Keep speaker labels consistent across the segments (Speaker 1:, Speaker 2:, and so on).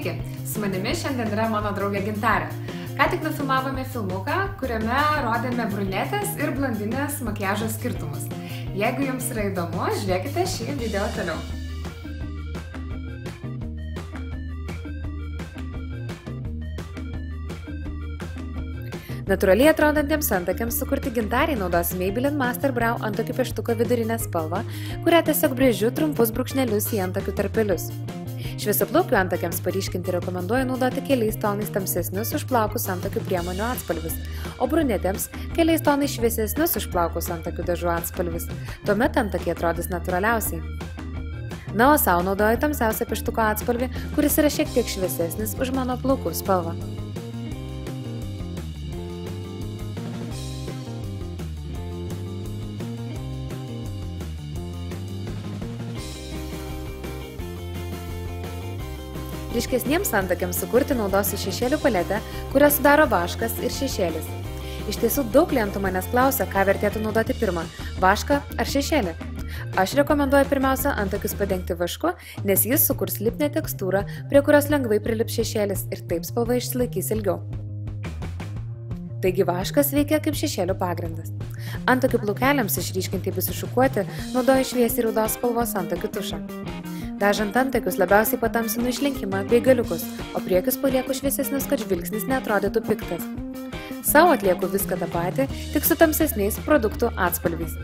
Speaker 1: Sveiki, su manimi šiandien yra mano draugė Gintarė. Ką tik nufilmavome filmuką, kuriame rodėme brunetės ir blondinės makiažo skirtumus. Jeigu jums yra įdomu, žiūrėkite šį video toliau. Natūraliai atrodantiems antakiams sukurti Gintarei naudos Maybelline Master Brow antakių pieštuko vidurinę spalvą, kurią tiesiog brėžiu trumpus brūkšnelius į antakių tarpelius. Šviesiaplaukių antakiams paryškinti rekomenduoju naudoti keliais tonais tamsesnius už plaukus antakių priemonių atspalvius, o brunetėms keliais tonais šviesesnius už plaukus antakių dažų atspalvius. Tuomet antakiai atrodys natūraliausiai. Na, o savo naudoju tamsiausią pieštuko atspalvį, kuris yra šiek tiek šviesesnis už mano plaukų spalvą. Ryškesniems antakiams sukurti naudosiu šešėlių paletę, kurią sudaro vaškas ir šešėlis. Iš tiesų daug klientų manęs klausia, ką vertėtų naudoti pirmą – vašką ar šešėlį. Aš rekomenduoju pirmiausia antakius padengti vašku, nes jis sukurs lipnią tekstūrą, prie kurios lengvai prilips šešėlis ir taip spalva išsilaikys ilgiau. Taigi vaškas veikia kaip šešėlių pagrindas. Antakių plaukeliams išryškinti bei sušukuoti naudoju šviesiai rudos spalvos antakių tušą. Dažant antakius labiausiai patamsinu išlinkimą bei galiukus, o priekius palieku šviesesnius, kad žvilgsnis neatrodytų piktas. Savo atlieku viską tą patį, tik su tamsesniais produktų atspalviais.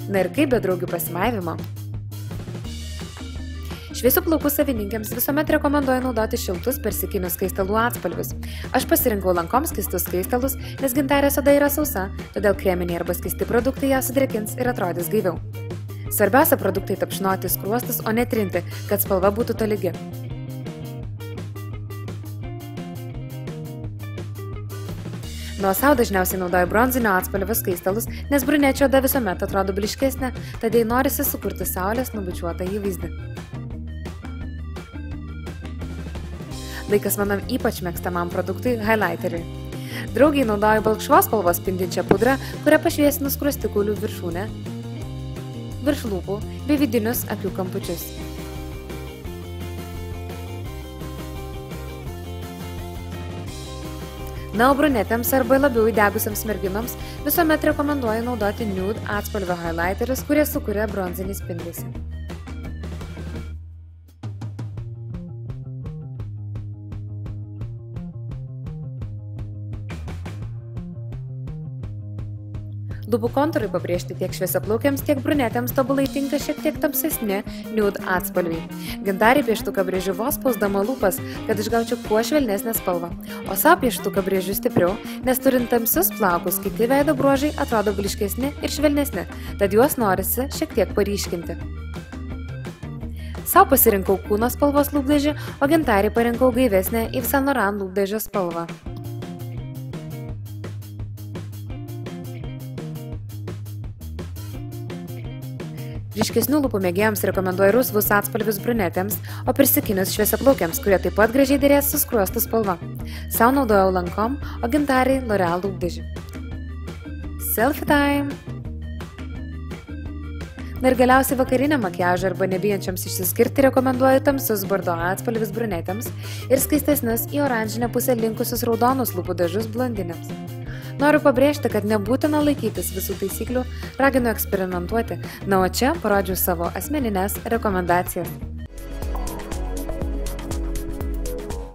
Speaker 1: Na ir kaip be draugių pasimavimo? Šviesių plaukų savininkėms visuomet rekomenduoju naudoti šiltus persikinius skaistalų atspalvius. Aš pasirinkau Lancome skystus skaistalus, nes Gintarės oda yra sausa, todėl kreminiai arba skysti produktai ją sudrėkins ir atrodys gaiviau. Svarbiausia produktai tapšnoti skruostus, o ne trinti, kad spalva būtų tolygi. Nuo savo dažniausiai naudoju bronzinio atspalvio skaistalus, nes brunečio oda visuomet atrodo blyškesnė, tad jai norisi sukurti saulės nubučiuotą įvaizdį. Laikas manam ypač mėgstamam produktui – highlighteriui. Draugiai naudoju balkšvos spalvos spindinčią pudrą, kurią pašviesinu skruostikulių viršūnę, virš lūpų bei vidinius akių kampučius. Na, o brunetėms arba labiau įdegusiams merginoms visuomet rekomenduoju naudoti nude atspalvio highlighterius, kurie sukuria bronzinį spindesį. Lūpų kontūrui pabrėžti tiek šviesiaplaukiams, tiek brunetėms tobulai tinka šiek tiek tamsesni nude atspalviai. Gintarei pieštuką brėžiu vos spausdama lūpas, kad išgaučiau kuo švelnesnę spalvą. O savo pieštuką brėžiu stipriau, nes turint tamsius plaukus, kiti veido bruožai atrodo blyškesni ir švelnesni, tad juos norisi šiek tiek paryškinti. Sau pasirinkau kūno spalvos lūpdažį, o Gintarei parinkau gaivesnę Yves Saint Laurent lūpdažio spalvą. Ryškesnių lūpų mėgėjams rekomenduoju rusvus atspalvius brunetėms, o persikinius šviesiaplaukiams, kurie taip pat gražiai derės su skruostų spalva. Sau naudojau Lancome, o Gintarei L'Oreal lūpdažį. Selfie time! Na ir galiausiai vakarinę makiažą arba nebijančiams išsiskirti rekomenduoju tamsius bordo atspalvius brunetėms ir skaistesnius į oranžinę pusę linkusius raudonus lūpų dažus blondinėms. Noriu pabrėžti, kad nebūtina laikytis visų taisyklių, raginu eksperimentuoti, na o čia parodžiau savo asmenines rekomendacijas.